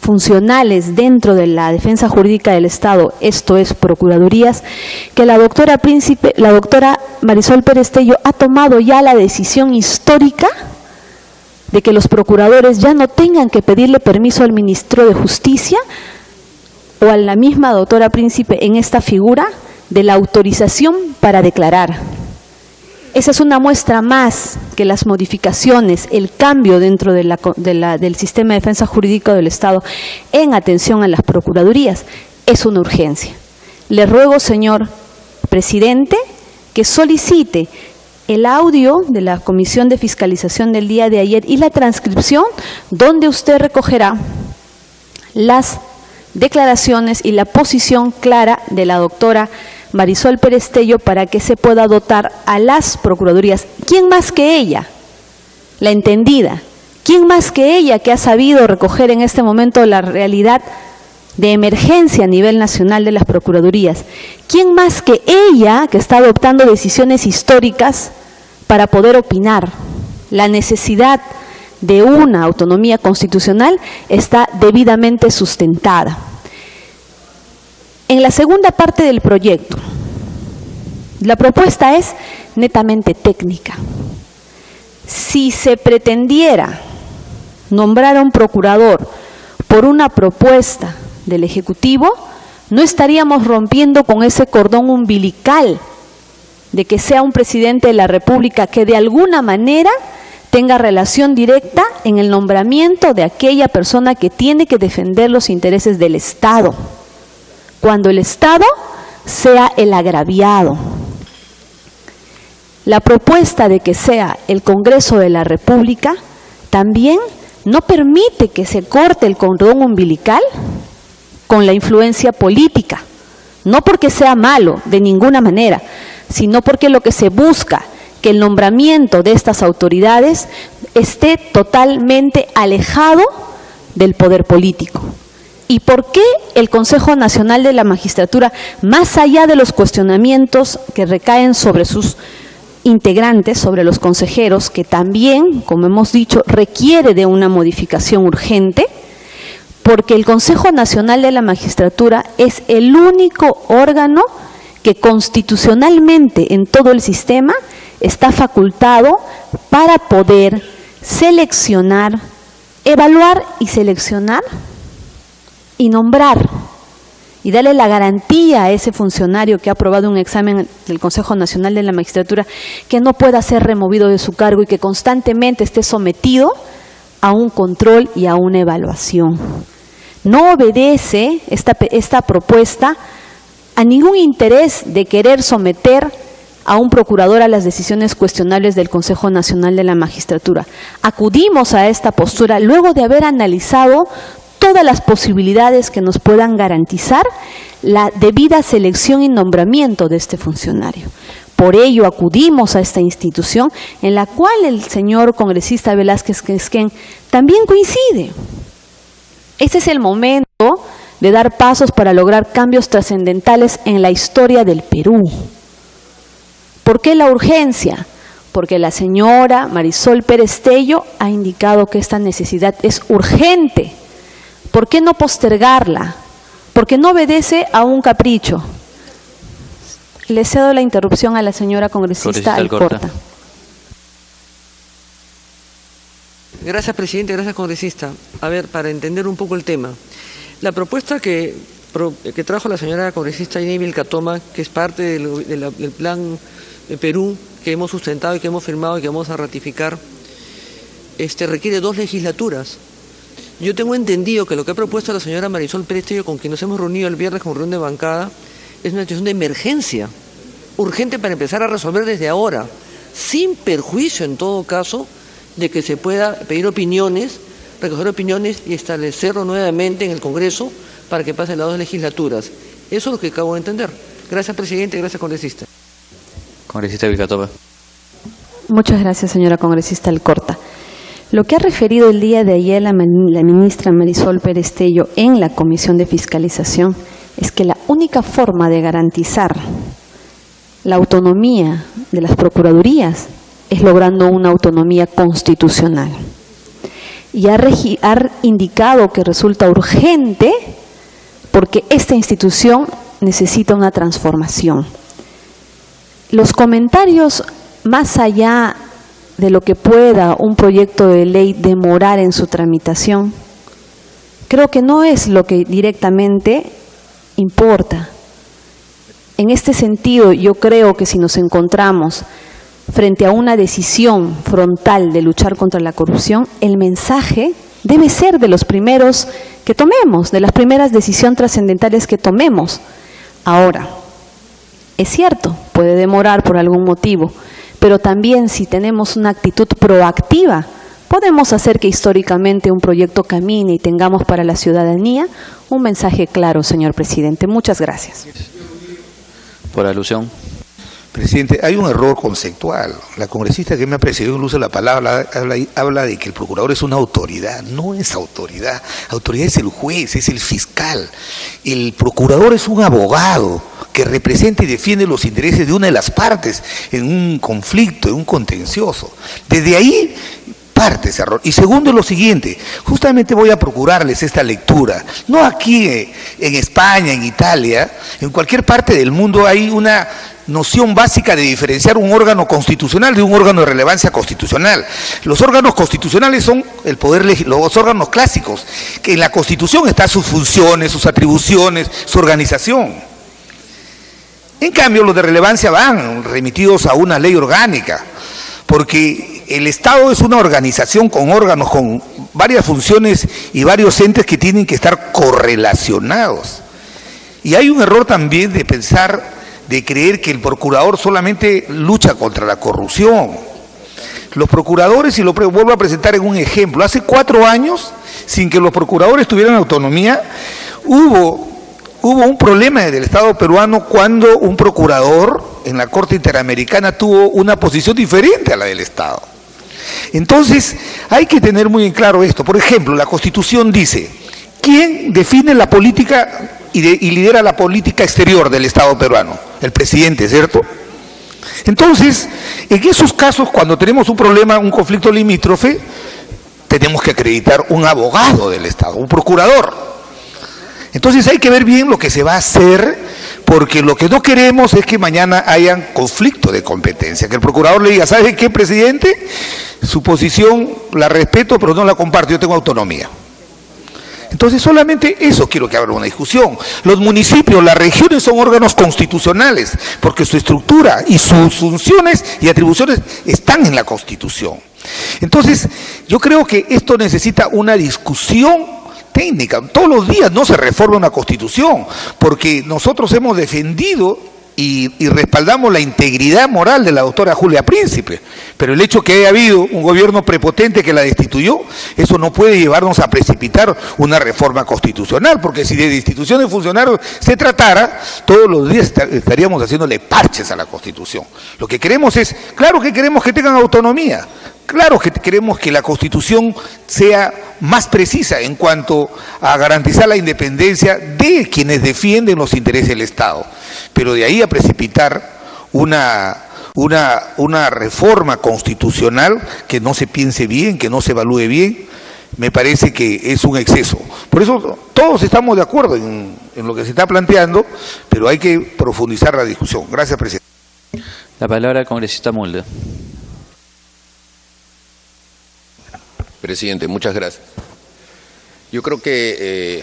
funcionales dentro de la defensa jurídica del Estado, esto es procuradurías, que la doctora Marisol Pérez Tello ha tomado ya la decisión histórica de que los procuradores ya no tengan que pedirle permiso al ministro de Justicia o a la misma doctora Príncipe en esta figura de la autorización para declarar. Esa es una muestra más que las modificaciones, el cambio dentro del sistema de defensa jurídica del Estado en atención a las procuradurías es una urgencia. Le ruego, señor presidente, que solicite el audio de la Comisión de Fiscalización del día de ayer y la transcripción donde usted recogerá las declaraciones y la posición clara de la doctora Marisol Pérez Tello para que se pueda dotar a las procuradurías. ¿Quién más que ella? La entendida. ¿Quién más que ella que ha sabido recoger en este momento la realidad de emergencia a nivel nacional de las procuradurías? ¿Quién más que ella que está adoptando decisiones históricas para poder opinar? La necesidad de una autonomía constitucional está debidamente sustentada. En la segunda parte del proyecto, la propuesta es netamente técnica. Si se pretendiera nombrar a un procurador por una propuesta del Ejecutivo, no estaríamos rompiendo con ese cordón umbilical de que sea un presidente de la República que de alguna manera tenga relación directa en el nombramiento de aquella persona que tiene que defender los intereses del Estado, cuando el Estado sea el agraviado. La propuesta de que sea el Congreso de la República también no permite que se corte el cordón umbilical con la influencia política, no porque sea malo de ninguna manera, sino porque lo que se busca que el nombramiento de estas autoridades esté totalmente alejado del poder político. ¿Y por qué el Consejo Nacional de la Magistratura, más allá de los cuestionamientos que recaen sobre sus integrantes sobre los consejeros, que también, como hemos dicho, requiere de una modificación urgente, porque el Consejo Nacional de la Magistratura es el único órgano que constitucionalmente en todo el sistema está facultado para poder seleccionar, evaluar y seleccionar y nombrar y darle la garantía a ese funcionario que ha aprobado un examen del Consejo Nacional de la Magistratura que no pueda ser removido de su cargo y que constantemente esté sometido a un control y a una evaluación. No obedece esta propuesta a ningún interés de querer someter a un procurador a las decisiones cuestionables del Consejo Nacional de la Magistratura. Acudimos a esta postura luego de haber analizado todas las posibilidades que nos puedan garantizar la debida selección y nombramiento de este funcionario. Por ello acudimos a esta institución en la cual el señor congresista Velázquez Quisquén también coincide. Este es el momento de dar pasos para lograr cambios trascendentales en la historia del Perú. ¿Por qué la urgencia? Porque la señora Marisol Pérez Tello ha indicado que esta necesidad es urgente. ¿Por qué no postergarla? Porque no obedece a un capricho. Le cedo la interrupción a la señora congresista Alcorta. Gracias, presidente. Gracias, congresista. A ver, para entender un poco el tema. La propuesta que trajo la señora congresista Yanine Vilcatoma, que es parte del plan de Perú que hemos sustentado y que hemos firmado y que vamos a ratificar, requiere 2 legislaturas. Yo tengo entendido que lo que ha propuesto la señora Marisol Pérez Tello, con quien nos hemos reunido el viernes con reunión de bancada, es una situación de emergencia, urgente para empezar a resolver desde ahora, sin perjuicio en todo caso de que se pueda pedir opiniones, recoger opiniones y establecerlo nuevamente en el Congreso para que pasen las 2 legislaturas. Eso es lo que acabo de entender. Gracias, presidente, gracias, congresista. Congresista Vilcatoma. Muchas gracias, señora congresista Alcorta. Lo que ha referido el día de ayer la ministra Marisol Pérez Tello en la Comisión de Fiscalización es que la única forma de garantizar la autonomía de las procuradurías es logrando una autonomía constitucional. Y ha indicado que resulta urgente porque esta institución necesita una transformación. Los comentarios, más allá de lo que pueda un proyecto de ley demorar en su tramitación, creo que no es lo que directamente importa. En este sentido, yo creo que si nos encontramos frente a una decisión frontal de luchar contra la corrupción, el mensaje debe ser de los primeros que tomemos, de las primeras decisiones trascendentales que tomemos. Ahora, es cierto, puede demorar por algún motivo, pero también si tenemos una actitud proactiva, podemos hacer que históricamente un proyecto camine y tengamos para la ciudadanía un mensaje claro, señor presidente. Muchas gracias. Por alusión. Presidente, hay un error conceptual. La congresista que me ha precedido usa la palabra, habla de que el procurador es una autoridad. No es autoridad. Autoridad es el juez, es el fiscal. El procurador es un abogado que representa y defiende los intereses de una de las partes en un conflicto, en un contencioso. Desde ahí parte ese error. Y segundo, lo siguiente, justamente voy a procurarles esta lectura. No aquí en España, en Italia, en cualquier parte del mundo hay una noción básica de diferenciar un órgano constitucional de un órgano de relevancia constitucional. Los órganos constitucionales son el poder los órganos clásicos, que en la Constitución están sus funciones, sus atribuciones, su organización. En cambio, los de relevancia van remitidos a una ley orgánica, porque el Estado es una organización con órganos, con varias funciones y varios entes que tienen que estar correlacionados. Y hay un error también de pensar, de creer que el procurador solamente lucha contra la corrupción. Los procuradores, y lo vuelvo a presentar en un ejemplo, hace 4 años, sin que los procuradores tuvieran autonomía, hubo un problema del Estado peruano cuando un procurador en la Corte Interamericana tuvo una posición diferente a la del Estado. Entonces, hay que tener muy en claro esto. Por ejemplo, la Constitución dice, ¿quién define la política y lidera la política exterior del Estado peruano? El presidente, ¿cierto? Entonces, en esos casos, cuando tenemos un problema, un conflicto limítrofe, tenemos que acreditar un abogado del Estado, un procurador. Entonces hay que ver bien lo que se va a hacer, porque lo que no queremos es que mañana haya conflicto de competencia, que el procurador le diga, ¿sabe qué, presidente? Su posición la respeto, pero no la comparto, yo tengo autonomía. Entonces solamente eso quiero que abra una discusión. Los municipios, las regiones son órganos constitucionales, porque su estructura y sus funciones y atribuciones están en la Constitución. Entonces yo creo que esto necesita una discusión técnica. Todos los días no se reforma una Constitución, porque nosotros hemos defendido y respaldamos la integridad moral de la doctora Julia Príncipe, pero el hecho que haya habido un gobierno prepotente que la destituyó, eso no puede llevarnos a precipitar una reforma constitucional, porque si de destitución de funcionarios se tratara, todos los días estaríamos haciéndole parches a la Constitución. Lo que queremos es, claro que queremos que tengan autonomía, claro que queremos que la Constitución sea más precisa en cuanto a garantizar la independencia de quienes defienden los intereses del Estado, pero de ahí a precipitar una reforma constitucional que no se piense bien, que no se evalúe bien, me parece que es un exceso. Por eso todos estamos de acuerdo en lo que se está planteando, pero hay que profundizar la discusión. Gracias, presidente. La palabra al congresista Mulder. Presidente, muchas gracias. Yo creo que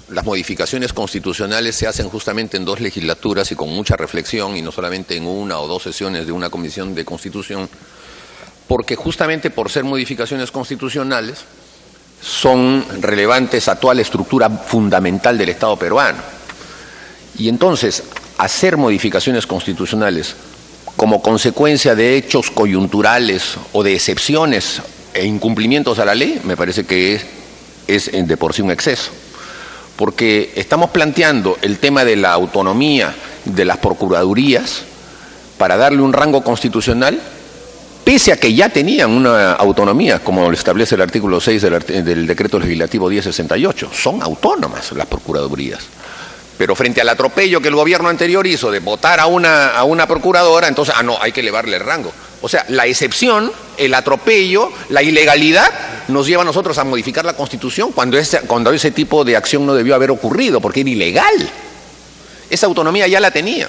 las modificaciones constitucionales se hacen justamente en 2 legislaturas y con mucha reflexión, y no solamente en 1 o 2 sesiones de una comisión de Constitución, porque justamente por ser modificaciones constitucionales son relevantes a toda la estructura fundamental del Estado peruano. Y entonces, hacer modificaciones constitucionales como consecuencia de hechos coyunturales o de excepciones e incumplimientos a la ley, me parece que es de por sí un exceso. Porque estamos planteando el tema de la autonomía de las procuradurías para darle un rango constitucional, pese a que ya tenían una autonomía, como lo establece el artículo 6 del decreto legislativo 1068. Son autónomas las procuradurías. Pero frente al atropello que el gobierno anterior hizo de votar a una procuradora, entonces, no, hay que elevarle el rango. O sea, la excepción, el atropello, la ilegalidad nos lleva a nosotros a modificar la Constitución cuando ese tipo de acción no debió haber ocurrido, porque era ilegal. Esa autonomía ya la tenía.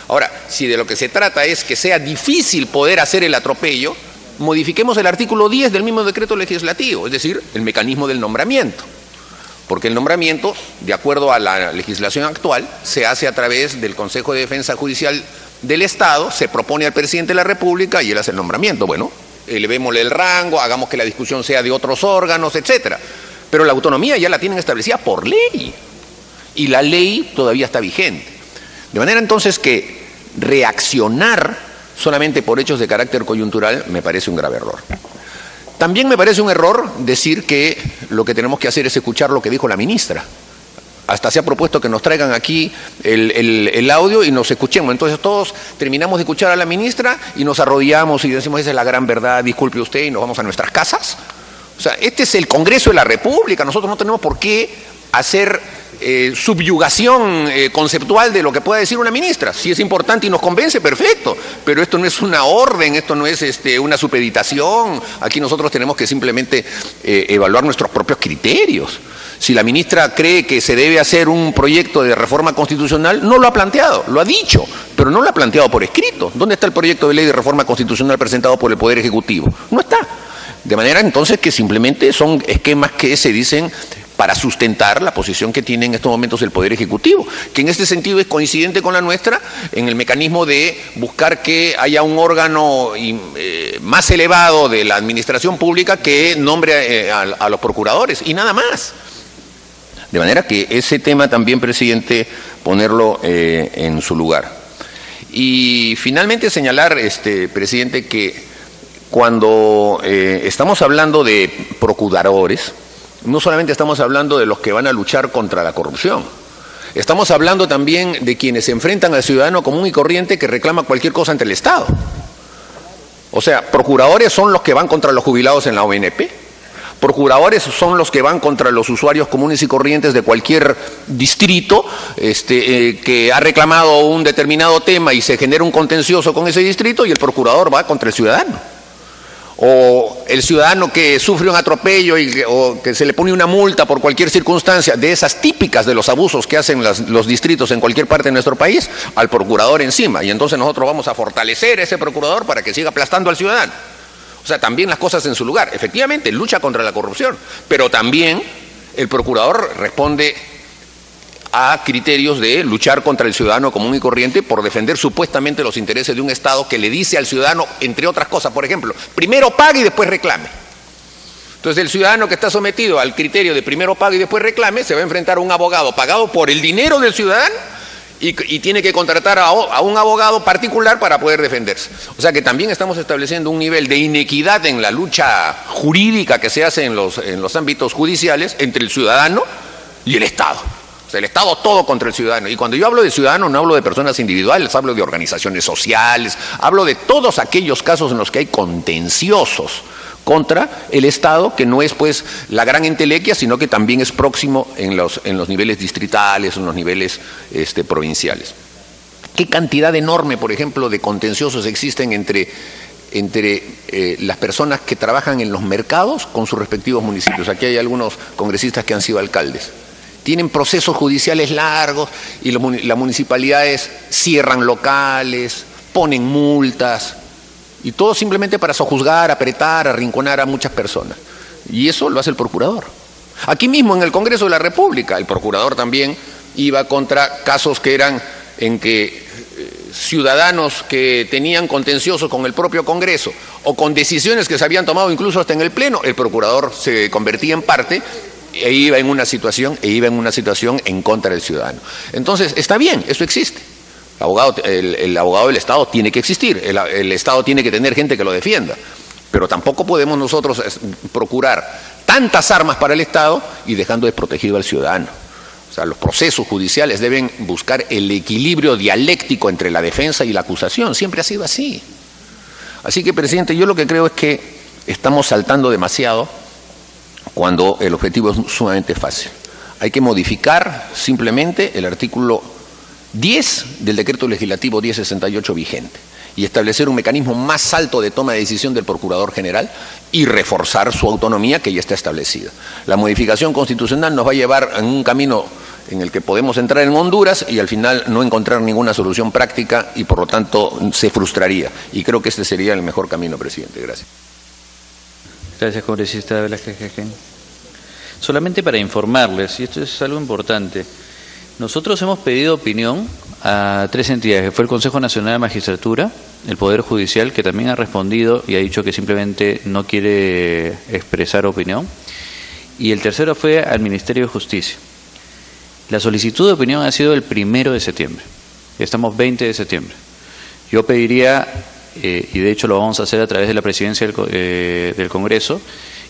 Ahora, si de lo que se trata es que sea difícil poder hacer el atropello, modifiquemos el artículo 10 del mismo decreto legislativo, es decir, el mecanismo del nombramiento. Porque el nombramiento, de acuerdo a la legislación actual, se hace a través del Consejo de Defensa Judicial del Estado, se propone al presidente de la República y él hace el nombramiento. Bueno, elevémosle el rango, hagamos que la discusión sea de otros órganos, etcétera. Pero la autonomía ya la tienen establecida por ley y la ley todavía está vigente. De manera entonces que reaccionar solamente por hechos de carácter coyuntural me parece un grave error. También me parece un error decir que lo que tenemos que hacer es escuchar lo que dijo la ministra. Hasta se ha propuesto que nos traigan aquí el audio y nos escuchemos. Entonces todos terminamos de escuchar a la ministra y nos arrodillamos y decimos, esa es la gran verdad, disculpe usted, y nos vamos a nuestras casas. O sea, este es el Congreso de la República. Nosotros no tenemos por qué hacer subyugación conceptual de lo que pueda decir una ministra. Si es importante y nos convence, perfecto. Pero esto no es una orden, esto no es una supeditación. Aquí nosotros tenemos que simplemente evaluar nuestros propios criterios. Si la ministra cree que se debe hacer un proyecto de reforma constitucional, no lo ha planteado, lo ha dicho, pero no lo ha planteado por escrito. ¿Dónde está el proyecto de ley de reforma constitucional presentado por el Poder Ejecutivo? No está. De manera entonces que simplemente son esquemas que se dicen para sustentar la posición que tiene en estos momentos el Poder Ejecutivo, que en este sentido es coincidente con la nuestra en el mecanismo de buscar que haya un órgano más elevado de la administración pública que nombre a los procuradores y nada más. De manera que ese tema también, presidente, ponerlo en su lugar. Y finalmente señalar, presidente, que cuando estamos hablando de procuradores, no solamente estamos hablando de los que van a luchar contra la corrupción, estamos hablando también de quienes se enfrentan al ciudadano común y corriente que reclama cualquier cosa ante el Estado. O sea, procuradores son los que van contra los jubilados en la ONP, procuradores son los que van contra los usuarios comunes y corrientes de cualquier distrito que ha reclamado un determinado tema y se genera un contencioso con ese distrito, y el procurador va contra el ciudadano. O el ciudadano que sufre un atropello o que se le pone una multa por cualquier circunstancia, de esas típicas de los abusos que hacen los distritos en cualquier parte de nuestro país, al procurador encima. Y entonces nosotros vamos a fortalecer a ese procurador para que siga aplastando al ciudadano. O sea, también las cosas en su lugar. Efectivamente, lucha contra la corrupción, pero también el procurador responde a criterios de luchar contra el ciudadano común y corriente por defender supuestamente los intereses de un Estado que le dice al ciudadano, entre otras cosas, por ejemplo, primero pague y después reclame. Entonces el ciudadano que está sometido al criterio de primero pague y después reclame se va a enfrentar a un abogado pagado por el dinero del ciudadano y tiene que contratar a un abogado particular para poder defenderse. O sea que también estamos estableciendo un nivel de inequidad en la lucha jurídica que se hace en los ámbitos judiciales entre el ciudadano y el Estado. O sea, el Estado todo contra el ciudadano. Y cuando yo hablo de ciudadanos no hablo de personas individuales, hablo de organizaciones sociales, hablo de todos aquellos casos en los que hay contenciosos contra el Estado, que no es pues la gran entelequia, sino que también es próximo en los niveles distritales, en los niveles provinciales. ¿Qué cantidad enorme, por ejemplo, de contenciosos existen entre las personas que trabajan en los mercados con sus respectivos municipios? Aquí hay algunos congresistas que han sido alcaldes. Tienen procesos judiciales largos y las municipalidades cierran locales, ponen multas, y todo simplemente para sojuzgar, apretar, arrinconar a muchas personas. Y eso lo hace el procurador. Aquí mismo en el Congreso de la República, el procurador también iba contra casos que eran en que ciudadanos que tenían contenciosos con el propio Congreso o con decisiones que se habían tomado incluso hasta en el Pleno, el procurador se convertía en parte e iba en una situación en contra del ciudadano. Entonces, está bien, eso existe. El abogado del Estado tiene que existir, el Estado tiene que tener gente que lo defienda, pero tampoco podemos nosotros procurar tantas armas para el Estado y dejando desprotegido al ciudadano. O sea, los procesos judiciales deben buscar el equilibrio dialéctico entre la defensa y la acusación, siempre ha sido así. Así que, presidente, yo lo que creo es que estamos saltando demasiado cuando el objetivo es sumamente fácil. Hay que modificar simplemente el artículo 10 del decreto legislativo 1068 vigente y establecer un mecanismo más alto de toma de decisión del Procurador General y reforzar su autonomía que ya está establecida. La modificación constitucional nos va a llevar en un camino en el que podemos entrar en Honduras y al final no encontrar ninguna solución práctica y por lo tanto se frustraría. Y creo que este sería el mejor camino, presidente. Gracias. Gracias, congresista Velázquez. Solamente para informarles, y esto es algo importante, nosotros hemos pedido opinión a 3 entidades, que fue el Consejo Nacional de Magistratura, el Poder Judicial, que también ha respondido y ha dicho que simplemente no quiere expresar opinión, y el tercero fue al Ministerio de Justicia. La solicitud de opinión ha sido el 1 de septiembre, estamos 20 de septiembre. Yo pediría, y de hecho lo vamos a hacer a través de la presidencia del Congreso,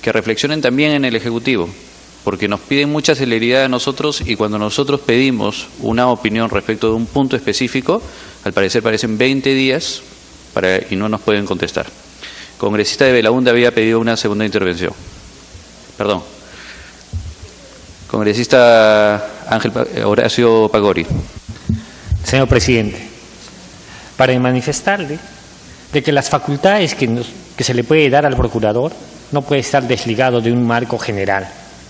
que reflexionen también en el Ejecutivo, porque nos piden mucha celeridad a nosotros y cuando nosotros pedimos una opinión respecto de un punto específico, al parecer parecen 20 días y no nos pueden contestar. Congresista de Belaúnde había pedido una segunda intervención. Perdón. Congresista Horacio Pagori. Señor presidente, para manifestarle de que las facultades que se le puede dar al procurador no puede estar desligado de un marco general.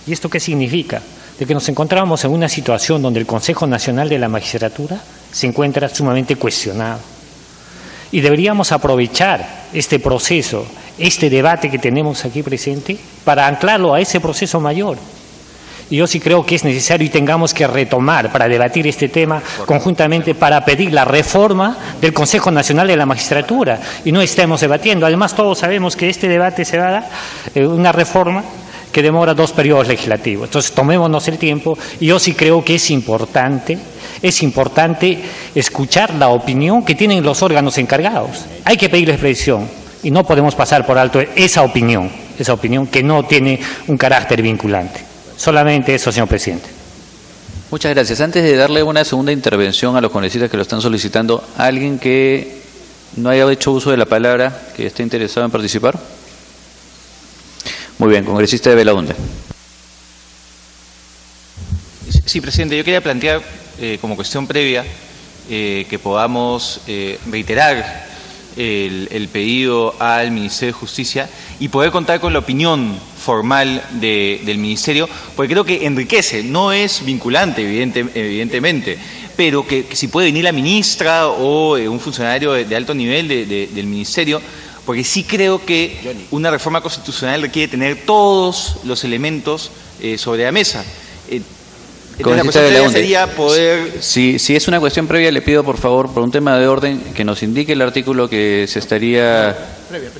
¿Y esto qué significa? De que nos encontramos en una situación donde el Consejo Nacional de la Magistratura se encuentra sumamente cuestionado. Y deberíamos aprovechar este proceso, este debate que tenemos aquí presente, para anclarlo a ese proceso mayor. Y yo sí creo que es necesario y tengamos que retomar para debatir este tema conjuntamente para pedir la reforma del Consejo Nacional de la Magistratura y no estemos debatiendo. Además, todos sabemos que este debate se va a dar una reforma que demora 2 periodos legislativos. Entonces, tomémonos el tiempo y yo sí creo que es importante escuchar la opinión que tienen los órganos encargados. Hay que pedirles previsión y no podemos pasar por alto esa opinión que no tiene un carácter vinculante. Solamente eso, señor presidente. Muchas gracias. Antes de darle una segunda intervención a los congresistas que lo están solicitando, ¿alguien que no haya hecho uso de la palabra, que esté interesado en participar? Bueno. Muy bien, congresista de Belaunde. Sí, presidente, yo quería plantear como cuestión previa que podamos reiterar el pedido al Ministerio de Justicia y poder contar con la opinión formal del Ministerio, porque creo que enriquece, no es vinculante evidentemente, pero que si puede venir la ministra o un funcionario de alto nivel del Ministerio, porque sí creo que una reforma constitucional requiere tener todos los elementos sobre la mesa. Entonces, la cuestión previa sería poder... Si es una cuestión previa, le pido por favor, por un tema de orden, que nos indique el artículo que se estaría...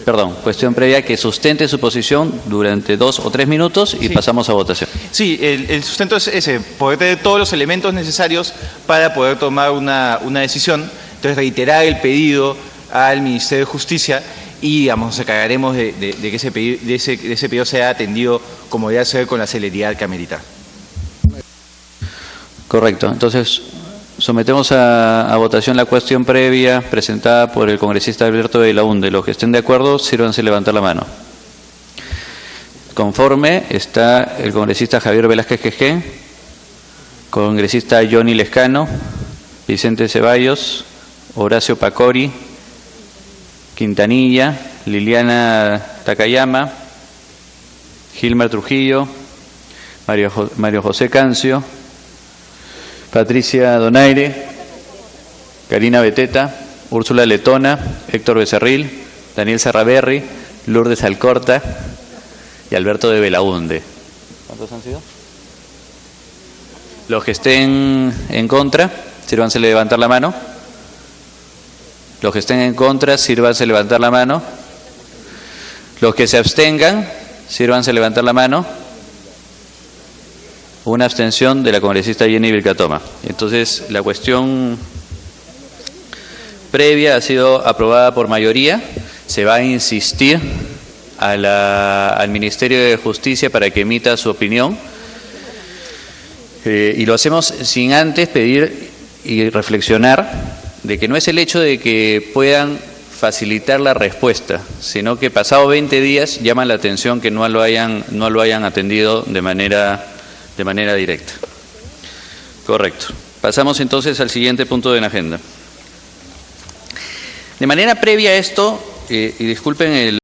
Perdón, cuestión previa, que sustente su posición durante 2 o 3 minutos y pasamos a votación. Sí, el sustento es ese, poder tener todos los elementos necesarios para poder tomar una decisión. Entonces, reiterar el pedido al Ministerio de Justicia y, digamos, nos encargaremos de que ese pedido sea atendido como debe ser, con la celeridad que amerita. Correcto. Entonces, sometemos a votación la cuestión previa presentada por el congresista Alberto de Belaunde. Los que estén de acuerdo, sírvanse levantar la mano. Conforme está el congresista Javier Velázquez Quejé, congresista Johnny Lescano, Vicente Ceballos, Horacio Pacori, Quintanilla, Liliana Takayama, Gilmer Trujillo, Mario José Cancio, Patricia Donaire, Karina Beteta, Úrsula Letona, Héctor Becerril, Daniel Serraberry, Lourdes Alcorta y Alberto de Belaunde. ¿Cuántos han sido? Los que estén en contra, sírvanse levantar la mano. Los que estén en contra, sírvanse levantar la mano. Los que se abstengan, sírvanse levantar la mano. Una abstención de la congresista Jenny Vilcatoma. Entonces, la cuestión previa ha sido aprobada por mayoría. Se va a insistir al Ministerio de Justicia para que emita su opinión. Y lo hacemos sin antes pedir y reflexionar de que no es el hecho de que puedan facilitar la respuesta, sino que pasado 20 días llaman la atención que no lo hayan atendido de manera directa. Correcto. Pasamos entonces al siguiente punto de la agenda. De manera previa a esto, y disculpen